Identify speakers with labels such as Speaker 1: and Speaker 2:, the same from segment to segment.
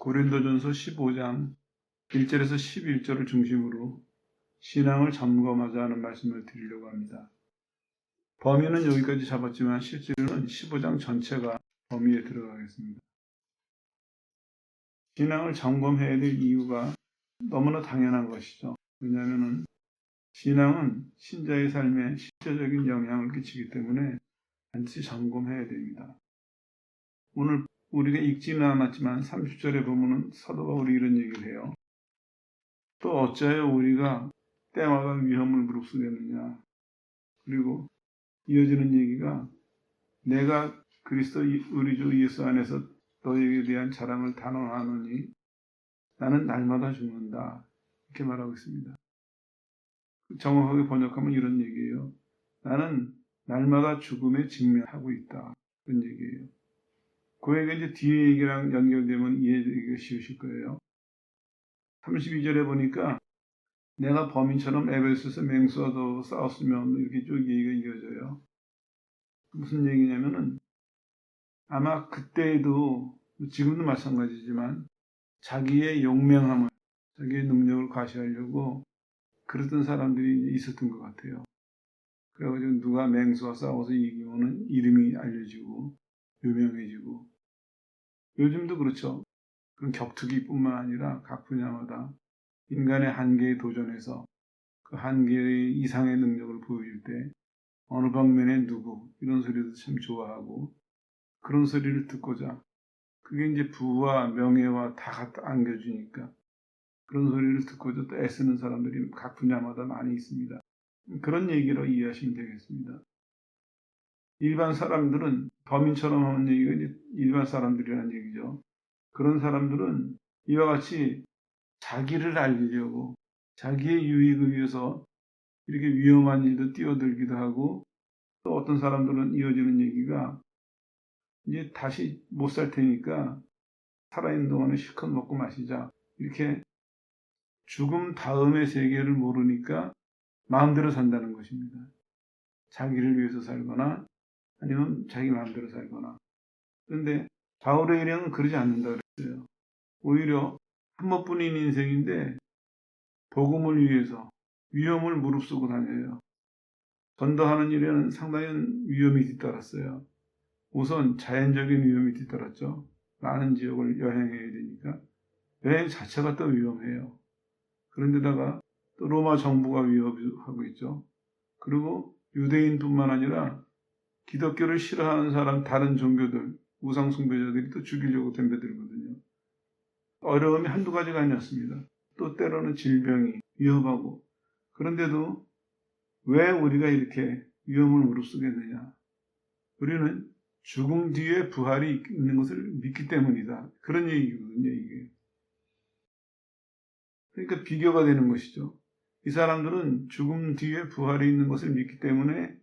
Speaker 1: 고린도전서 15장 1절에서 11절을 중심으로 신앙을 점검하자는 말씀을 드리려고 합니다. 범위는 여기까지 잡았지만 실제로는 15장 전체가 범위에 들어가겠습니다. 신앙을 점검해야 될 이유가 너무나 당연한 것이죠. 왜냐하면 신앙은 신자의 삶에 실제적인 영향을 끼치기 때문에 반드시 점검해야 됩니다. 오늘 우리가 읽지는 않았지만 30절에 보면 사도가 우리 이런 얘기를 해요. 또 어찌하여 우리가 때마다 위험을 무릅쓰겠느냐. 그리고 이어지는 얘기가 내가 그리스도 우리 주 예수 안에서 너에게 대한 자랑을 단언하노니 나는 날마다 죽는다. 이렇게 말하고 있습니다. 정확하게 번역하면 이런 얘기예요. 나는 날마다 죽음에 직면하고 있다. 그런 얘기예요. 그 얘기가 이제 뒤에 얘기랑 연결되면 이해되기가 쉬우실 거예요. 32절에 보니까 내가 범인처럼 에베소서 맹수와도 싸웠으면 이렇게 쭉 얘기가 이어져요. 무슨 얘기냐면은 아마 그때에도 지금도 마찬가지지만 자기의 용맹함을 자기의 능력을 과시하려고 그랬던 사람들이 있었던 것 같아요. 그래가지고 누가 맹수와 싸워서 이기면은 이름이 알려지고 유명해지고 요즘도 그렇죠. 그런 격투기뿐만 아니라 각 분야마다 인간의 한계에 도전해서 그 한계 이상의 능력을 보여줄 때 어느 방면에 누구 이런 소리도 참 좋아하고 그런 소리를 듣고자 그게 이제 부와 명예와 다 갖다 안겨주니까 그런 소리를 듣고자 또 애쓰는 사람들이 각 분야마다 많이 있습니다. 그런 얘기로 이해하시면 되겠습니다. 일반 사람들은 범인처럼 하는 얘기가 이제 일반 사람들이라는 얘기죠. 그런 사람들은 이와 같이 자기를 알리려고 자기의 유익을 위해서 이렇게 위험한 일도 뛰어들기도 하고 또 어떤 사람들은 이어지는 얘기가 이제 다시 못 살 테니까 살아있는 동안에 실컷 먹고 마시자. 이렇게 죽음 다음의 세계를 모르니까 마음대로 산다는 것입니다. 자기를 위해서 살거나 아니면 자기 마음대로 살거나. 그런데 바울의 일행은 그러지 않는다 그랬어요. 오히려 한 번뿐인 인생인데 복음을 위해서 위험을 무릅쓰고 다녀요. 전도하는 일에는 상당히 위험이 뒤따랐어요. 우선 자연적인 위험이 뒤따랐죠. 많은 지역을 여행해야 되니까 여행 자체가 또 위험해요. 그런데다가 또 로마 정부가 위협하고 있죠. 그리고 유대인뿐만 아니라 기독교를 싫어하는 사람 다른 종교들 우상 숭배자들이 또 죽이려고 덤벼들거든요. 어려움이 한두 가지가 아니었습니다. 또 때로는 질병이 위험하고 그런데도 왜 우리가 이렇게 위험을 무릅쓰겠느냐. 우리는 죽음 뒤에 부활이 있는 것을 믿기 때문이다. 그런 얘기거든요, 이게. 그러니까 비교가 되는 것이죠. 이 사람들은 죽음 뒤에 부활이 있는 것을 믿기 때문에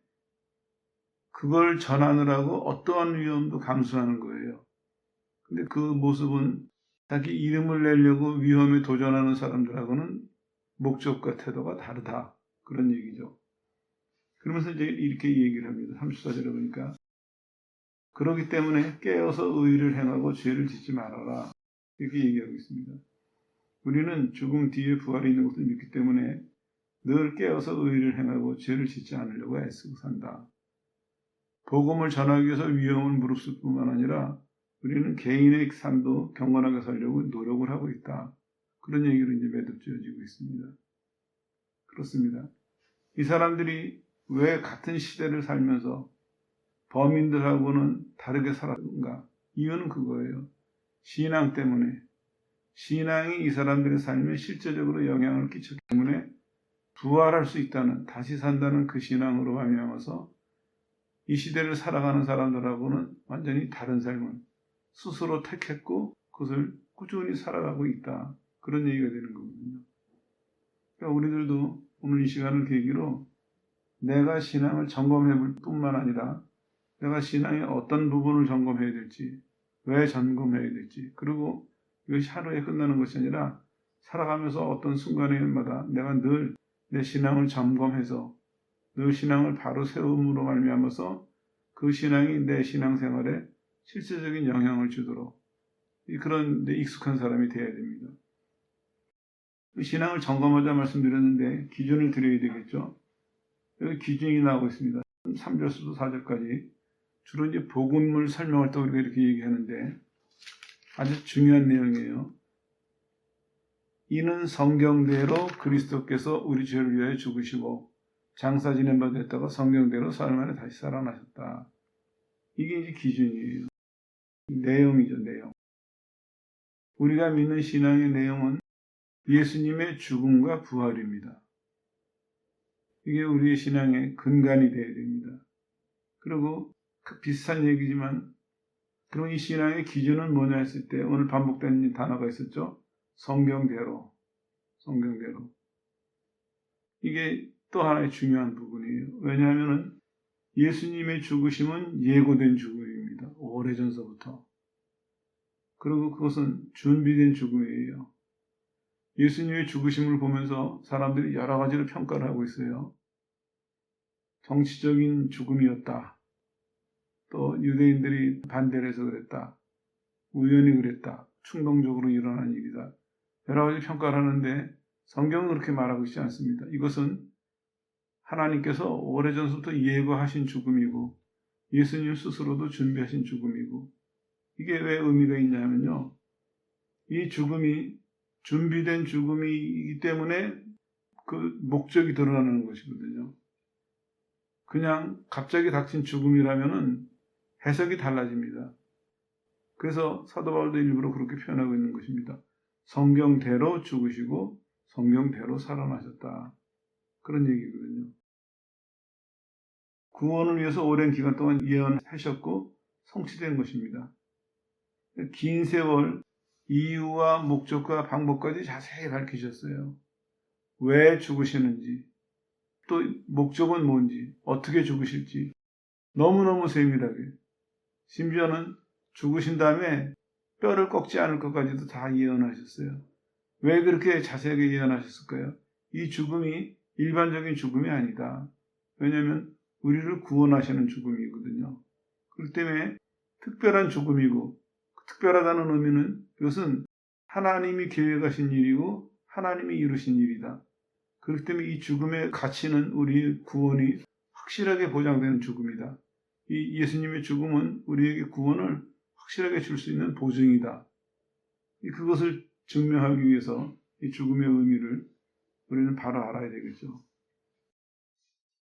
Speaker 1: 그걸 전하느라고 어떠한 위험도 감수하는 거예요. 근데 그 모습은 자기 이름을 내려고 위험에 도전하는 사람들하고는 목적과 태도가 다르다. 그런 얘기죠. 그러면서 이제 이렇게 얘기를 합니다. 34절에 보니까 그렇기 때문에 깨어서 의를 행하고 죄를 짓지 말아라. 이렇게 얘기하고 있습니다. 우리는 죽음 뒤에 부활이 있는 것을 믿기 때문에 늘 깨어서 의를 행하고 죄를 짓지 않으려고 애쓰고 산다. 복음을 전하기 위해서 위험을 무릅쓸 뿐만 아니라 우리는 개인의 삶도 경건하게 살려고 노력을 하고 있다. 그런 얘기로 이제 매듭지어지고 있습니다. 그렇습니다. 이 사람들이 왜 같은 시대를 살면서 범인들하고는 다르게 살았는가? 이유는 그거예요. 신앙 때문에. 신앙이 이 사람들의 삶에 실제적으로 영향을 끼쳤기 때문에 부활할 수 있다는, 다시 산다는 그 신앙으로 말미암아서 이 시대를 살아가는 사람들하고는 완전히 다른 삶을 스스로 택했고 그것을 꾸준히 살아가고 있다. 그런 얘기가 되는 거거든요. 그러니까 우리들도 오늘 이 시간을 계기로 내가 신앙을 점검해 볼 뿐만 아니라 내가 신앙의 어떤 부분을 점검해야 될지, 왜 점검해야 될지, 그리고 이것이 하루에 끝나는 것이 아니라 살아가면서 어떤 순간에마다 내가 늘 내 신앙을 점검해서 늘 신앙을 바로 세움으로 말미암아서 그 신앙이 내 신앙생활에 실제적인 영향을 주도록 그런 데 익숙한 사람이 돼야 됩니다. 신앙을 점검하자 말씀드렸는데 기준을 드려야 되겠죠. 여기 기준이 나오고 있습니다. 3절부터 4절까지 주로 이제 복음을 설명할 때 우리가 이렇게 얘기하는데 아주 중요한 내용이에요. 이는 성경대로 그리스도께서 우리 죄를 위하여 죽으시고 장사 지낸 바 됐다가 성경대로 사흘 만에 다시 살아나셨다. 이게 이제 기준이에요. 내용이죠, 내용. 우리가 믿는 신앙의 내용은 예수님의 죽음과 부활입니다. 이게 우리의 신앙의 근간이 되어야 됩니다. 그리고 비슷한 얘기지만 그럼 이 신앙의 기준은 뭐냐 했을 때 오늘 반복된 단어가 있었죠. 성경대로. 이게 또 하나의 중요한 부분이에요. 왜냐하면 예수님의 죽으심은 예고된 죽음입니다. 오래전서부터. 그리고 그것은 준비된 죽음이에요. 예수님의 죽으심을 보면서 사람들이 여러 가지로 평가를 하고 있어요. 정치적인 죽음이었다. 또 유대인들이 반대를 해서 그랬다. 우연히 그랬다. 충동적으로 일어난 일이다. 여러 가지 평가를 하는데 성경은 그렇게 말하고 있지 않습니다. 이것은 하나님께서 오래전부터 예고하신 죽음이고 예수님 스스로도 준비하신 죽음이고 이게 왜 의미가 있냐면요. 이 죽음이 준비된 죽음이기 때문에 그 목적이 드러나는 것이거든요. 그냥 갑자기 닥친 죽음이라면은 해석이 달라집니다. 그래서 사도 바울도 일부러 그렇게 표현하고 있는 것입니다. 성경대로 죽으시고 성경대로 살아나셨다. 그런 얘기거든요. 구원을 위해서 오랜 기간 동안 예언하셨고 성취된 것입니다. 긴 세월 이유와 목적과 방법까지 자세히 밝히셨어요. 왜 죽으시는지, 또 목적은 뭔지, 어떻게 죽으실지 너무너무 세밀하게, 심지어는 죽으신 다음에 뼈를 꺾지 않을 것까지도 다 예언하셨어요. 왜 그렇게 자세하게 예언하셨을까요? 이 죽음이 일반적인 죽음이 아니다. 왜냐하면 우리를 구원하시는 죽음이거든요. 그렇기 때문에 특별한 죽음이고 특별하다는 의미는 이것은 하나님이 계획하신 일이고 하나님이 이루신 일이다. 그렇기 때문에 이 죽음의 가치는 우리의 구원이 확실하게 보장되는 죽음이다. 이 예수님의 죽음은 우리에게 구원을 확실하게 줄 수 있는 보증이다. 그것을 증명하기 위해서 이 죽음의 의미를 우리는 바로 알아야 되겠죠.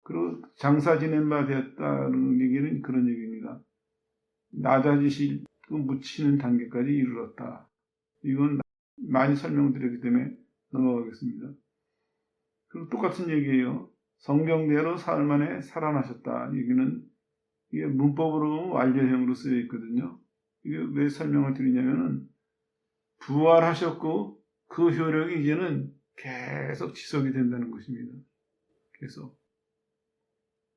Speaker 1: 그리고 장사 지낸 바 되었다는 얘기는 그런 얘기입니다. 낮아지실 묻히는 단계까지 이르렀다. 이건 많이 설명드렸기 때문에 넘어가겠습니다. 그리고 똑같은 얘기예요. 성경대로 사흘 만에 살아나셨다. 얘기는 이게 문법으로 완료형으로 쓰여 있거든요. 이게 왜 설명을 드리냐면은 부활하셨고 그 효력이 이제는 계속 지속이 된다는 것입니다. 계속.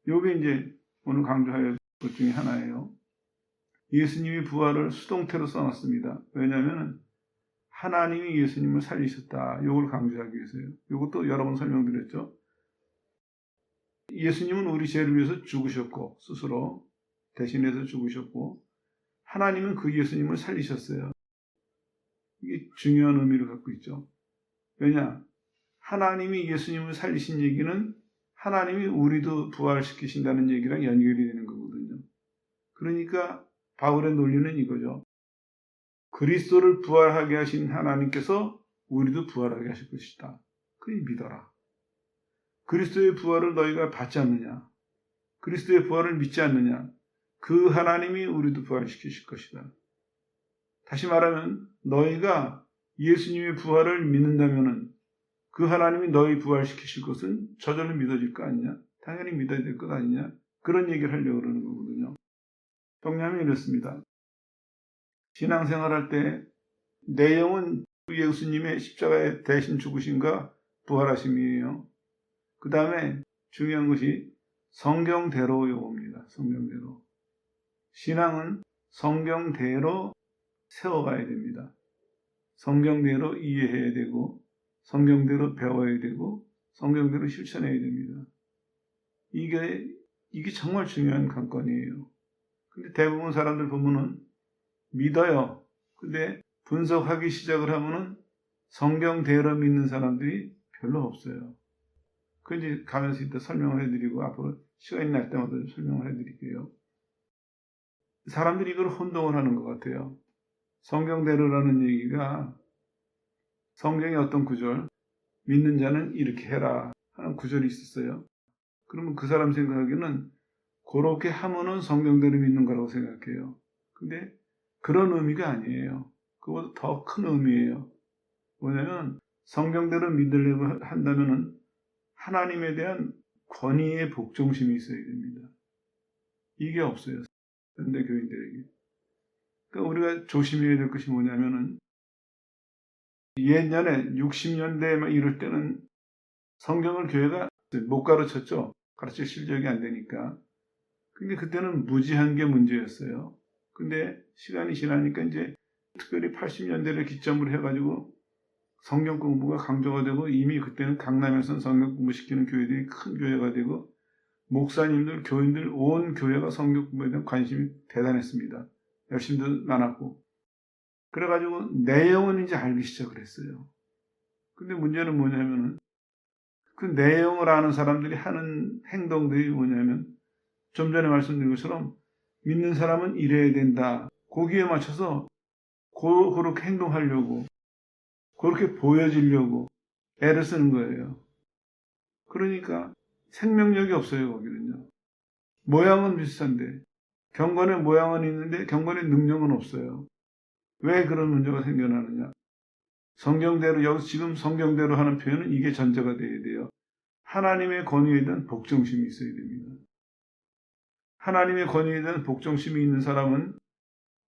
Speaker 1: 요게 이제 오늘 강조할 것 중에 하나예요. 예수님이 부활을 수동태로 써놨습니다. 왜냐하면 하나님이 예수님을 살리셨다. 요걸 강조하기 위해서요. 요것도 여러 번 설명드렸죠. 예수님은 우리 죄를 위해서 죽으셨고 스스로 대신해서 죽으셨고 하나님은 그 예수님을 살리셨어요. 이게 중요한 의미를 갖고 있죠. 왜냐? 하나님이 예수님을 살리신 얘기는 하나님이 우리도 부활시키신다는 얘기랑 연결이 되는 거거든요. 그러니까 바울의 논리는 이거죠. 그리스도를 부활하게 하신 하나님께서 우리도 부활하게 하실 것이다. 그리 믿어라. 그리스도의 부활을 너희가 받지 않느냐? 그리스도의 부활을 믿지 않느냐? 그 하나님이 우리도 부활시키실 것이다. 다시 말하면 너희가 예수님의 부활을 믿는다면 그 하나님이 너희 부활시키실 것은 저절로 믿어질 거 아니냐? 당연히 믿어야 될 것 아니냐? 그런 얘기를 하려고 그러는 거거든요. 정리하면 이렇습니다. 신앙생활할 때 내용은 예수님의 십자가에 대신 죽으심과 부활하심이에요. 그 다음에 중요한 것이 성경대로 요겁니다. 성경대로. 신앙은 성경대로 세워가야 됩니다. 성경대로 이해해야 되고 성경대로 배워야 되고 성경대로 실천해야 됩니다. 이게 정말 중요한 관건이에요. 근데 대부분 사람들 보면은 믿어요. 근데 분석하기 시작을 하면은 성경대로 믿는 사람들이 별로 없어요. 그 이제 가면서 이따 설명을 해드리고 앞으로 시간이 날 때마다 설명을 해드릴게요. 사람들이 이걸 혼동을 하는 것 같아요. 성경대로라는 얘기가 성경의 어떤 구절, 믿는 자는 이렇게 해라 하는 구절이 있었어요. 그러면 그 사람 생각하기에는 그렇게 하면은 성경대로 믿는 거라고 생각해요. 근데 그런 의미가 아니에요. 그보다 더 큰 의미예요. 뭐냐면 성경대로 믿으려고 한다면은 하나님에 대한 권위의 복종심이 있어야 됩니다. 이게 없어요. 현대 교인들에게. 그러니까 우리가 조심해야 될 것이 뭐냐면은 옛날에 60년대 막 이럴 때는 성경을 교회가 못 가르쳤죠. 가르칠 실력이 안 되니까. 근데 그때는 무지한 게 문제였어요. 근데 시간이 지나니까 이제 특별히 80년대를 기점으로 해가지고 성경 공부가 강조가 되고 이미 그때는 강남에서는 성경 공부시키는 교회들이 큰 교회가 되고 목사님들, 교인들 온 교회가 성경 공부에 대한 관심이 대단했습니다. 열심도 많았고. 그래가지고 내용은 이제 알기 시작을 했어요. 근데 문제는 뭐냐면은 그 내용을 아는 사람들이 하는 행동들이 뭐냐면 좀 전에 말씀드린 것처럼 믿는 사람은 이래야 된다. 거기에 맞춰서 그렇게 행동하려고 그렇게 보여지려고 애를 쓰는 거예요. 그러니까 생명력이 없어요. 거기는요. 모양은 비슷한데 경건의 모양은 있는데 경건의 능력은 없어요. 왜 그런 문제가 생겨나느냐. 성경대로 여기서 지금 성경대로 하는 표현은 이게 전제가 돼야 돼요. 하나님의 권위에 대한 복종심이 있어야 됩니다. 하나님의 권위에 대한 복종심이 있는 사람은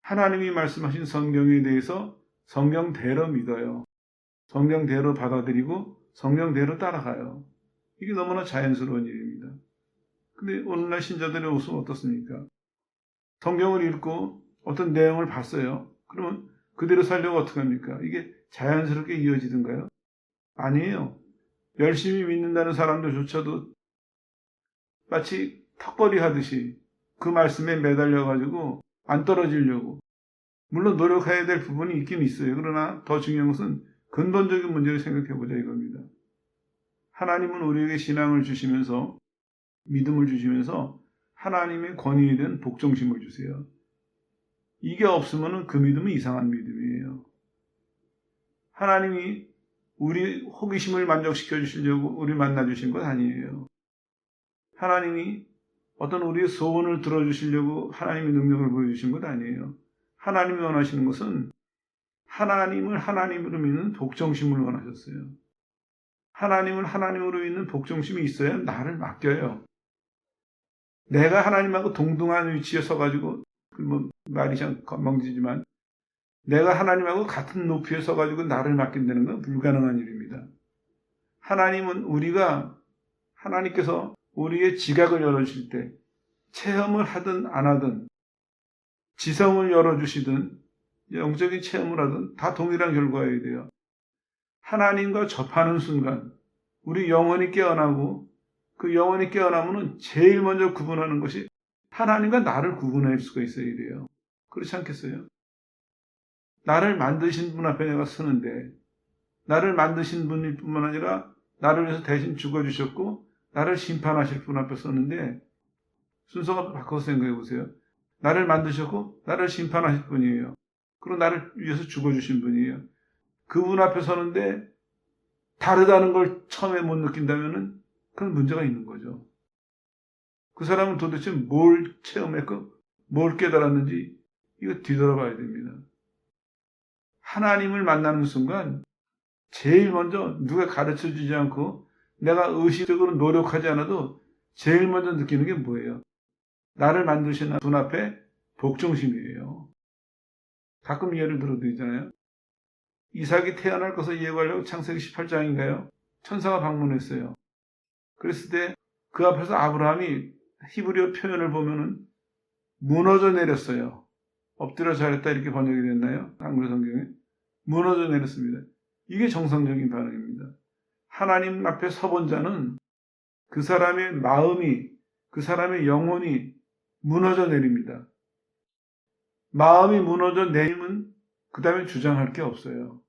Speaker 1: 하나님이 말씀하신 성경에 대해서 성경대로 믿어요. 성경대로 받아들이고 성경대로 따라가요. 이게 너무나 자연스러운 일입니다. 근데 오늘날 신자들의 모습은 어떻습니까? 성경을 읽고 어떤 내용을 봤어요. 그러면 그대로 살려고 어떻게 합니까? 이게 자연스럽게 이어지던가요? 아니에요. 열심히 믿는다는 사람들조차도 마치 턱걸이 하듯이 그 말씀에 매달려가지고 안 떨어지려고. 물론 노력해야 될 부분이 있긴 있어요. 그러나 더 중요한 것은 근본적인 문제를 생각해보자 이겁니다. 하나님은 우리에게 신앙을 주시면서 믿음을 주시면서 하나님의 권위에 대한 복종심을 주세요. 이게 없으면 그 믿음은 이상한 믿음이에요. 하나님이 우리 호기심을 만족시켜 주시려고 우리 만나 주신 것 아니에요. 하나님이 어떤 우리의 소원을 들어주시려고 하나님의 능력을 보여주신 것 아니에요. 하나님이 원하시는 것은 하나님을 하나님으로 믿는 복종심을 원하셨어요. 하나님을 하나님으로 믿는 복종심이 있어야 나를 맡겨요. 내가 하나님하고 동등한 위치에 서가지고 말이 참 건방지지만 내가 하나님하고 같은 높이에 서가지고 나를 맡긴다는 건 불가능한 일입니다. 하나님은 하나님께서 우리의 지각을 열어주실 때 체험을 하든 안 하든 지성을 열어주시든 영적인 체험을 하든 다 동일한 결과여야 돼요. 하나님과 접하는 순간 우리 영혼이 깨어나고 그 영혼이 깨어나면 제일 먼저 구분하는 것이 하나님과 나를 구분할 수가 있어야 돼요. 그렇지 않겠어요? 나를 만드신 분 앞에 내가 서는데 나를 만드신 분일 뿐만 아니라 나를 위해서 대신 죽어주셨고 나를 심판하실 분 앞에 서는데 순서가 바꿔서 생각해 보세요. 나를 만드셨고 나를 심판하실 분이에요. 그리고 나를 위해서 죽어주신 분이에요. 그분 앞에 서는데 다르다는 걸 처음에 못 느낀다면 그건 문제가 있는 거죠. 그 사람은 도대체 뭘 체험했고 뭘 깨달았는지 이거 뒤돌아봐야 됩니다. 하나님을 만나는 순간 제일 먼저 누가 가르쳐주지 않고 내가 의식적으로 노력하지 않아도 제일 먼저 느끼는 게 뭐예요? 나를 만드신 분 앞에 복종심이에요. 가끔 예를 들어드리잖아요. 이삭이 태어날 것을 예고하려고 창세기 18장인가요? 천사가 방문했어요. 그랬을 때 그 앞에서 아브라함이 히브리어 표현을 보면은 무너져 내렸어요. 엎드려 잘했다 이렇게 번역이 됐나요? 한글 성경에. 무너져 내렸습니다. 이게 정상적인 반응입니다. 하나님 앞에 서본 자는 그 사람의 마음이, 그 사람의 영혼이 무너져 내립니다. 마음이 무너져 내리면 그 다음에 주장할 게 없어요.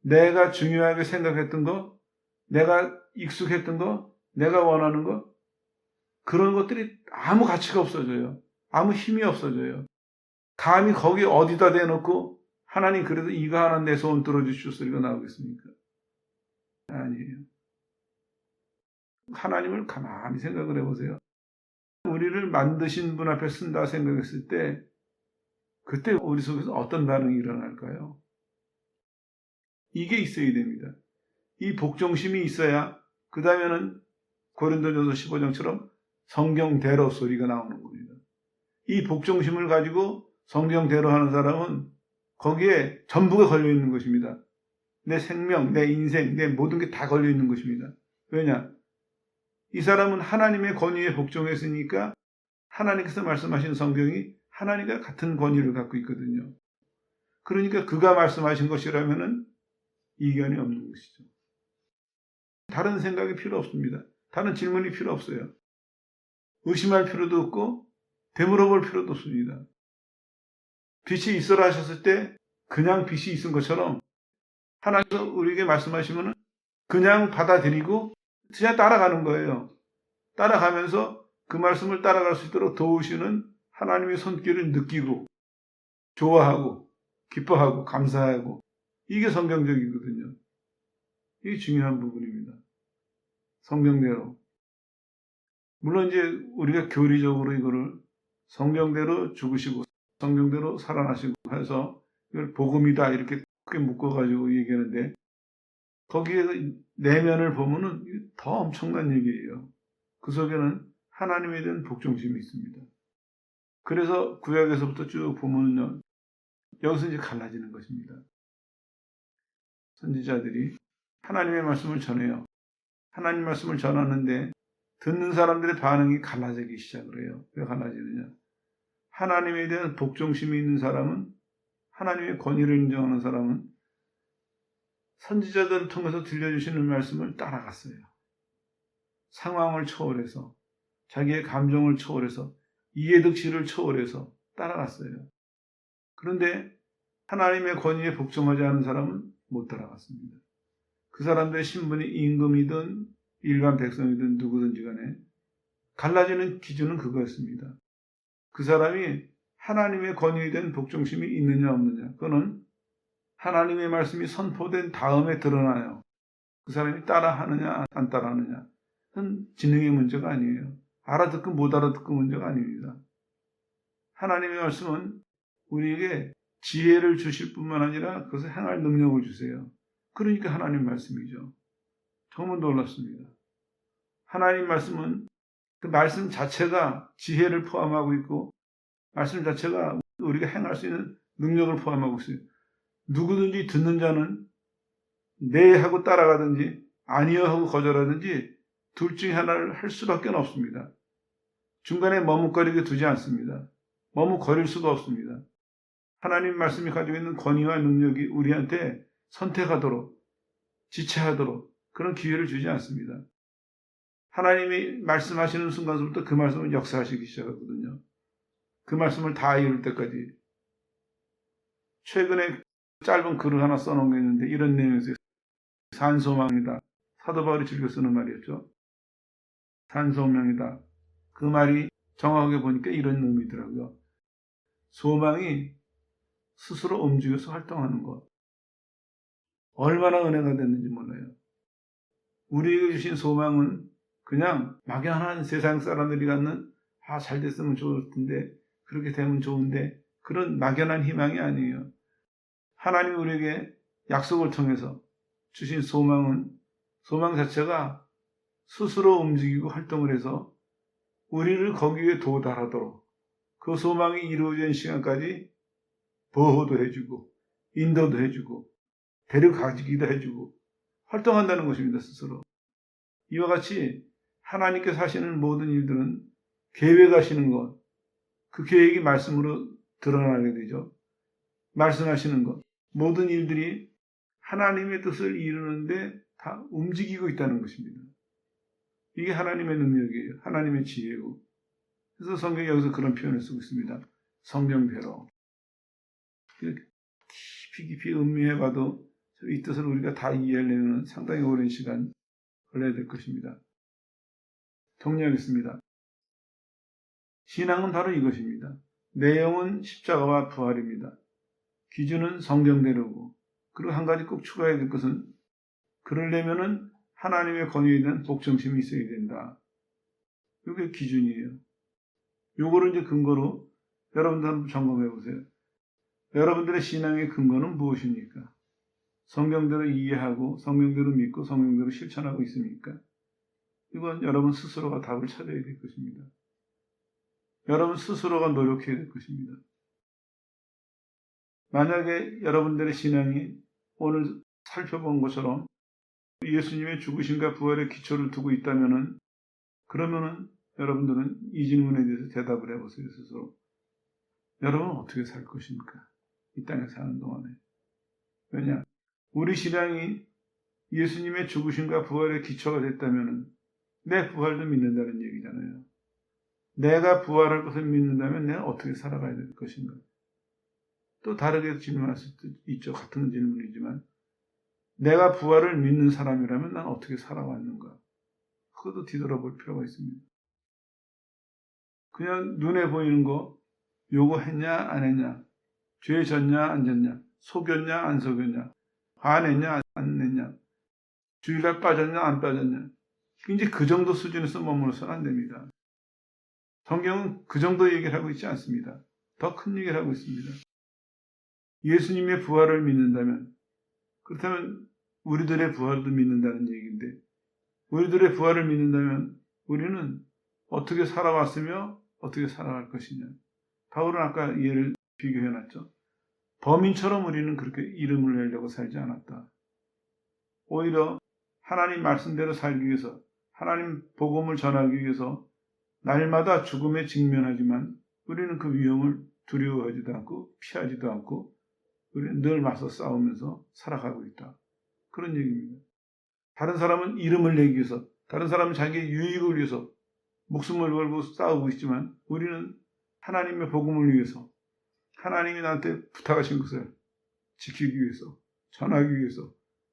Speaker 1: 내가 중요하게 생각했던 거, 내가 익숙했던 거, 내가 원하는 거, 그런 것들이 아무 가치가 없어져요. 아무 힘이 없어져요. 감히 거기 어디다 대놓고 하나님 그래도 이거 하나 내 소원 들어주시오 소리가 나오겠습니까? 아니에요. 하나님을 가만히 생각을 해보세요. 우리를 만드신 분 앞에 쓴다 생각했을 때 그때 우리 속에서 어떤 반응이 일어날까요? 이게 있어야 됩니다. 이 복종심이 있어야 그 다음에는 고린도전서 15장처럼 성경대로 소리가 나오는 겁니다. 이 복종심을 가지고 성경대로 하는 사람은 거기에 전부가 걸려있는 것입니다. 내 생명, 내 인생, 내 모든 게 다 걸려있는 것입니다. 왜냐? 이 사람은 하나님의 권위에 복종했으니까 하나님께서 말씀하신 성경이 하나님과 같은 권위를 갖고 있거든요. 그러니까 그가 말씀하신 것이라면 이견이 없는 것이죠. 다른 생각이 필요 없습니다. 다른 질문이 필요 없어요. 의심할 필요도 없고 되물어볼 필요도 없습니다. 빛이 있어라 하셨을 때 그냥 빛이 있은 것처럼 하나님께서 우리에게 말씀하시면 그냥 받아들이고 그냥 따라가는 거예요. 따라가면서 그 말씀을 따라갈 수 있도록 도우시는 하나님의 손길을 느끼고 좋아하고 기뻐하고 감사하고 이게 성경적이거든요. 이게 중요한 부분입니다. 성경대로. 물론 이제 우리가 교리적으로 이거를 성경대로 죽으시고 성경대로 살아나시고 해서 이걸 복음이다 이렇게 크게 묶어가지고 얘기하는데 거기에 내면을 보면은 더 엄청난 얘기예요. 그 속에는 하나님에 대한 복종심이 있습니다. 그래서 구약에서부터 쭉 보면요. 여기서 이제 갈라지는 것입니다. 선지자들이 하나님의 말씀을 전해요. 하나님 말씀을 전하는데 듣는 사람들의 반응이 갈라지기 시작을 해요. 왜 갈라지느냐? 하나님에 대한 복종심이 있는 사람은 하나님의 권위를 인정하는 사람은 선지자들을 통해서 들려주시는 말씀을 따라갔어요. 상황을 초월해서 자기의 감정을 초월해서 이해득실을 초월해서 따라갔어요. 그런데 하나님의 권위에 복종하지 않은 사람은 못 따라갔습니다. 그 사람들의 신분이 임금이든 일반 백성이든 누구든지 간에 갈라지는 기준은 그거였습니다. 그 사람이 하나님의 권위에 대한 복종심이 있느냐 없느냐 그거는 하나님의 말씀이 선포된 다음에 드러나요. 그 사람이 따라하느냐 안 따라하느냐 그건 지능의 문제가 아니에요. 알아듣고 못 알아듣고 문제가 아닙니다. 하나님의 말씀은 우리에게 지혜를 주실 뿐만 아니라 그것을 행할 능력을 주세요. 그러니까 하나님 말씀이죠. 정말 놀랍습니다. 하나님 말씀은 그 말씀 자체가 지혜를 포함하고 있고 말씀 자체가 우리가 행할 수 있는 능력을 포함하고 있어요. 누구든지 듣는 자는 네 하고 따라가든지 아니요 하고 거절하든지 둘 중에 하나를 할 수밖에 없습니다. 중간에 머뭇거리게 두지 않습니다. 머뭇거릴 수가 없습니다. 하나님 말씀이 가지고 있는 권위와 능력이 우리한테 선택하도록 지체하도록 그런 기회를 주지 않습니다. 하나님이 말씀하시는 순간부터 그 말씀을 역사하시기 시작하거든요. 그 말씀을 다 이룰 때까지. 최근에 짧은 글을 하나 써놓은 게 있는데 이런 내용에서 산소망이다. 사도 바울이 즐겨 쓰는 말이었죠. 산소망이다. 그 말이 정확하게 보니까 이런 의미더라고요. 소망이 스스로 움직여서 활동하는 것. 얼마나 은혜가 됐는지 몰라요. 우리에게 주신 소망은 그냥 막연한 세상 사람들이 갖는 잘 됐으면 좋을 텐데 그렇게 되면 좋은데 그런 막연한 희망이 아니에요. 하나님이 우리에게 약속을 통해서 주신 소망은 소망 자체가 스스로 움직이고 활동을 해서 우리를 거기에 도달하도록 그 소망이 이루어진 시간까지 보호도 해주고 인도도 해주고 데려가기도 해주고 활동한다는 것입니다. 스스로. 이와 같이 하나님께서 하시는 모든 일들은 계획하시는 것, 그 계획이 말씀으로 드러나게 되죠. 말씀하시는 것, 모든 일들이 하나님의 뜻을 이루는데 다 움직이고 있다는 것입니다. 이게 하나님의 능력이에요. 하나님의 지혜고. 그래서 성경이 여기서 그런 표현을 쓰고 있습니다. 성경대로. 깊이 음미해봐도 이 뜻을 우리가 다 이해하려면 상당히 오랜 시간 걸려야 될 것입니다. 정리하겠습니다. 신앙은 바로 이것입니다. 내용은 십자가와 부활입니다. 기준은 성경대로고, 그리고 한 가지 꼭 추가해야 될 것은 그러려면은 하나님의 권위에 대한 복종심이 있어야 된다. 이게 기준이에요. 요거를 이제 근거로 여러분들 한번 점검해 보세요. 여러분들의 신앙의 근거는 무엇입니까? 성경대로 이해하고 성경대로 믿고 성경대로 실천하고 있습니까? 이건 여러분 스스로가 답을 찾아야 될 것입니다. 여러분 스스로가 노력해야 될 것입니다. 만약에 여러분들의 신앙이 오늘 살펴본 것처럼 예수님의 죽으심과 부활의 기초를 두고 있다면은, 그러면은 여러분들은 이 질문에 대해서 대답을 해보세요, 스스로. 여러분은 어떻게 살 것입니까? 이 땅에 사는 동안에. 왜냐? 우리 신앙이 예수님의 죽으심과 부활의 기초가 됐다면은 내 부활도 믿는다는 얘기잖아요. 내가 부활할 것을 믿는다면 내가 어떻게 살아가야 될 것인가? 또 다르게 질문할 수도 있죠. 같은 질문이지만 내가 부활을 믿는 사람이라면 난 어떻게 살아왔는가? 그것도 뒤돌아볼 필요가 있습니다. 그냥 눈에 보이는 거 요거 했냐 안 했냐, 죄 졌냐 안 졌냐, 속였냐 안 속였냐, 화냈냐 안 냈냐, 주일날 빠졌냐 안 빠졌냐, 이제 그 정도 수준에서 머물러서는 안 됩니다. 성경은 그 정도 얘기를 하고 있지 않습니다. 더 큰 얘기를 하고 있습니다. 예수님의 부활을 믿는다면, 그렇다면 우리들의 부활도 믿는다는 얘기인데, 우리들의 부활을 믿는다면 우리는 어떻게 살아왔으며 어떻게 살아갈 것이냐. 바울은 아까 예를 비교해놨죠. 범인처럼 우리는 그렇게 이름을 내려고 살지 않았다. 오히려 하나님 말씀대로 살기 위해서, 하나님 복음을 전하기 위해서 날마다 죽음에 직면하지만 우리는 그 위험을 두려워하지도 않고 피하지도 않고 우리는 늘 맞서 싸우면서 살아가고 있다. 그런 얘기입니다. 다른 사람은 이름을 내기 위해서, 다른 사람은 자기의 유익을 위해서 목숨을 걸고 싸우고 있지만 우리는 하나님의 복음을 위해서, 하나님이 나한테 부탁하신 것을 지키기 위해서, 전하기 위해서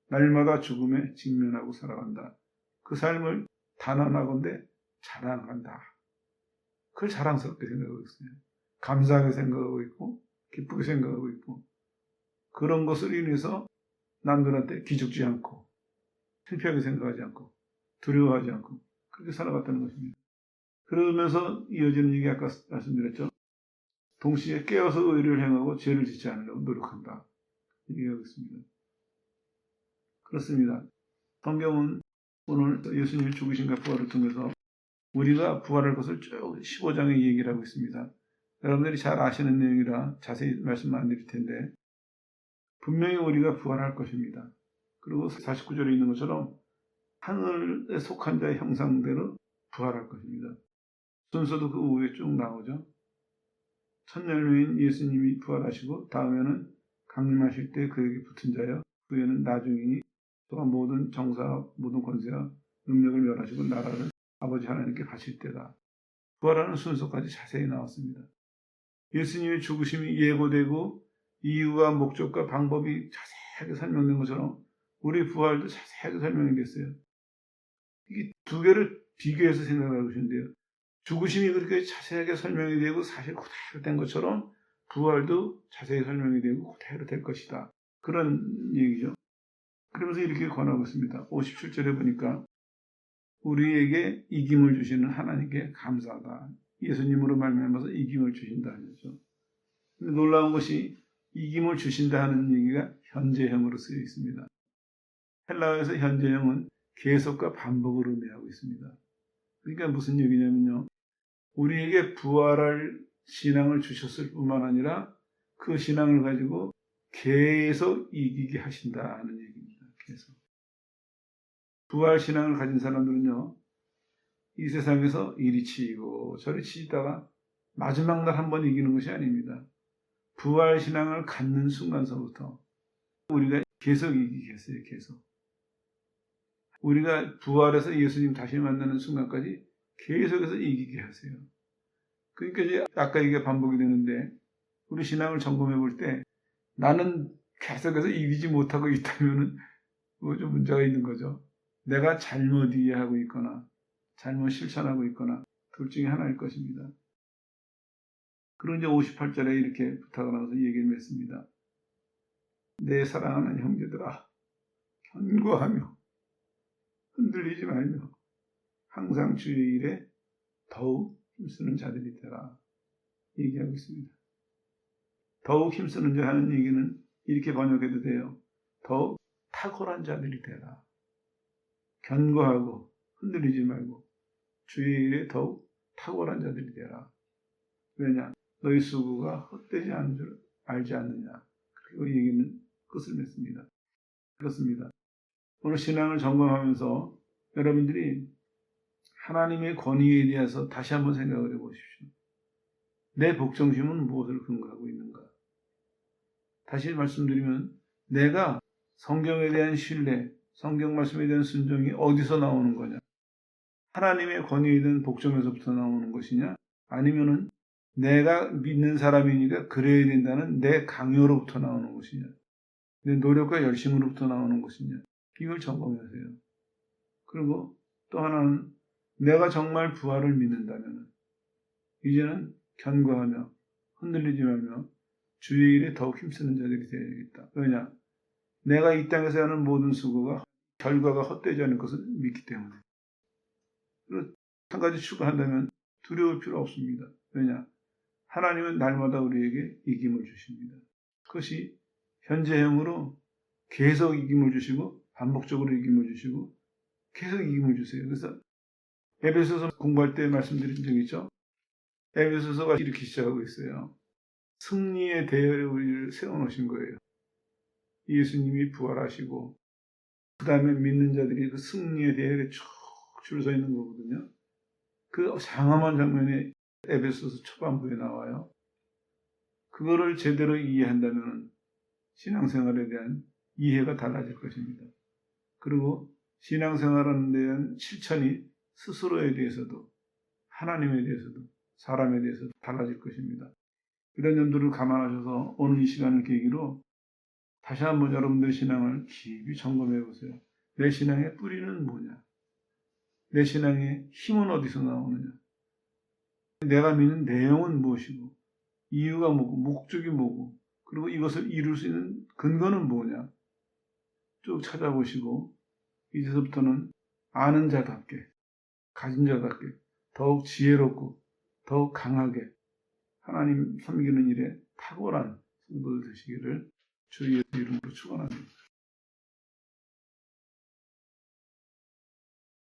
Speaker 1: 날마다 죽음에 직면하고 살아간다. 그 삶을 단언하건대 자랑한다. 그걸 자랑스럽게 생각하고 있어요. 감사하게 생각하고 있고 기쁘게 생각하고 있고, 그런 것을 인해서 남들한테 기죽지 않고 창피하게 생각하지 않고 두려워하지 않고 그렇게 살아갔다는 것입니다. 그러면서 이어지는 얘기 아까 말씀드렸죠. 동시에 깨어서 의를 행하고 죄를 짓지 않으려고 노력한다. 얘기하고 있습니다. 그렇습니다. 성경은 오늘 예수님의 죽으심과 부활을 통해서 우리가 부활할 것을 쭉 15장에 얘기를 하고 있습니다. 여러분들이 잘 아시는 내용이라 자세히 말씀 안 드릴 텐데, 분명히 우리가 부활할 것입니다. 그리고 49절에 있는 것처럼 하늘에 속한 자의 형상대로 부활할 것입니다. 순서도 그 후에 쭉 나오죠. 첫 열매인 예수님이 부활하시고 다음에는 강림하실 때 그에게 붙은 자여, 그 후에는 나중이니 또한 모든 정사 모든 권세와 능력을 멸하시고 나라를 아버지 하나님께 바칠 때다. 부활하는 순서까지 자세히 나왔습니다. 예수님의 죽으심이 예고되고 이유와 목적과 방법이 자세하게 설명된 것처럼 우리 부활도 자세하게 설명이 됐어요. 이게 두 개를 비교해서 생각해 보시는데요. 죽으심이 그렇게 자세하게 설명이 되고 사실 그대로 된 것처럼 부활도 자세히 설명이 되고 그대로 될 것이다. 그런 얘기죠. 그러면서 이렇게 권하고 있습니다. 57절에 보니까 우리에게 이김을 주시는 하나님께 감사하다. 예수님으로 말미암아서 이김을 주신다 하죠. 근데 놀라운 것이 이김을 주신다 하는 얘기가 현재형으로 쓰여 있습니다. 헬라어에서 현재형은 계속과 반복을 의미하고 있습니다. 그러니까 무슨 얘기냐면요. 우리에게 부활할 신앙을 주셨을 뿐만 아니라 그 신앙을 가지고 계속 이기게 하신다 하는 얘기입니다. 계속. 부활 신앙을 가진 사람들은요, 이 세상에서 이리 치이고 저리 치이다가 마지막 날 한 번 이기는 것이 아닙니다. 부활 신앙을 갖는 순간서부터 우리가 계속 이기게 했어요. 계속. 우리가 부활해서 예수님 다시 만나는 순간까지 계속해서 이기게 하세요. 그러니까 이제 아까 이게 반복이 되는데, 우리 신앙을 점검해 볼 때 나는 계속해서 이기지 못하고 있다면 뭐 좀 문제가 있는 거죠. 내가 잘못 이해하고 있거나 잘못 실천하고 있거나 둘 중에 하나일 것입니다. 그리고 이제 58절에 이렇게 부탁을 하면서 얘기를 했습니다. 내 사랑하는 형제들아, 견고하며 흔들리지 말며 항상 주의 일에 더욱 힘쓰는 자들이 되라 얘기하고 있습니다. 더욱 힘쓰는 자 하는 얘기는 이렇게 번역해도 돼요. 더욱 탁월한 자들이 되라. 견고하고 흔들리지 말고 주의 일에 더욱 탁월한 자들이 되라. 왜냐? 너희 수고가 헛되지 않은 줄 알지 않느냐. 그리고 얘기는 끝을 맺습니다. 그렇습니다. 오늘 신앙을 점검하면서 여러분들이 하나님의 권위에 대해서 다시 한번 생각을 해보십시오. 내 복종심은 무엇을 근거하고 있는가? 다시 말씀드리면 내가 성경에 대한 신뢰, 성경 말씀에 대한 순종이 어디서 나오는 거냐? 하나님의 권위에 대한 복종에서부터 나오는 것이냐? 아니면은 내가 믿는 사람이니까 그래야 된다는 내 강요로부터 나오는 것이냐? 내 노력과 열심으로부터 나오는 것이냐? 이걸 점검하세요. 그리고 또 하나는 내가 정말 부활을 믿는다면 이제는 견고하며 흔들리지 말며 주의 일에 더욱 힘쓰는 자들이 되어야겠다. 왜냐? 내가 이 땅에서 하는 모든 수고가 결과가 헛되지 않을 것을 믿기 때문에. 그리고 한 가지 추가한다면 두려울 필요 없습니다. 왜냐? 하나님은 날마다 우리에게 이김을 주십니다. 그것이 현재형으로 계속 이김을 주시고 반복적으로 이김을 주시고 계속 이김을 주세요. 그래서 에베소서 공부할 때 말씀드린 적 있죠? 에베소서가 이렇게 시작하고 있어요. 승리의 대열에 우리를 세워놓으신 거예요. 예수님이 부활하시고 그 다음에 믿는 자들이 그 승리의 대열에 쭉 줄 서 있는 거거든요. 그 장엄한 장면이 에베소서 초반부에 나와요. 그거를 제대로 이해한다면 신앙생활에 대한 이해가 달라질 것입니다. 그리고 신앙생활하는 데 대한 실천이 스스로에 대해서도 하나님에 대해서도 사람에 대해서도 달라질 것입니다. 이런 점들을 감안하셔서 오늘 이 시간을 계기로 다시 한번 여러분들의 신앙을 깊이 점검해 보세요. 내 신앙의 뿌리는 뭐냐? 내 신앙의 힘은 어디서 나오느냐? 내가 믿는 내용은 무엇이고 이유가 뭐고 목적이 뭐고 그리고 이것을 이룰 수 있는 근거는 뭐냐? 쭉 찾아보시고 이제서부터는 아는 자답게 가진 자답게 더욱 지혜롭고 더욱 강하게 하나님 섬기는 일에 탁월한 성도들 되시기를 주의 이름으로 축원합니다.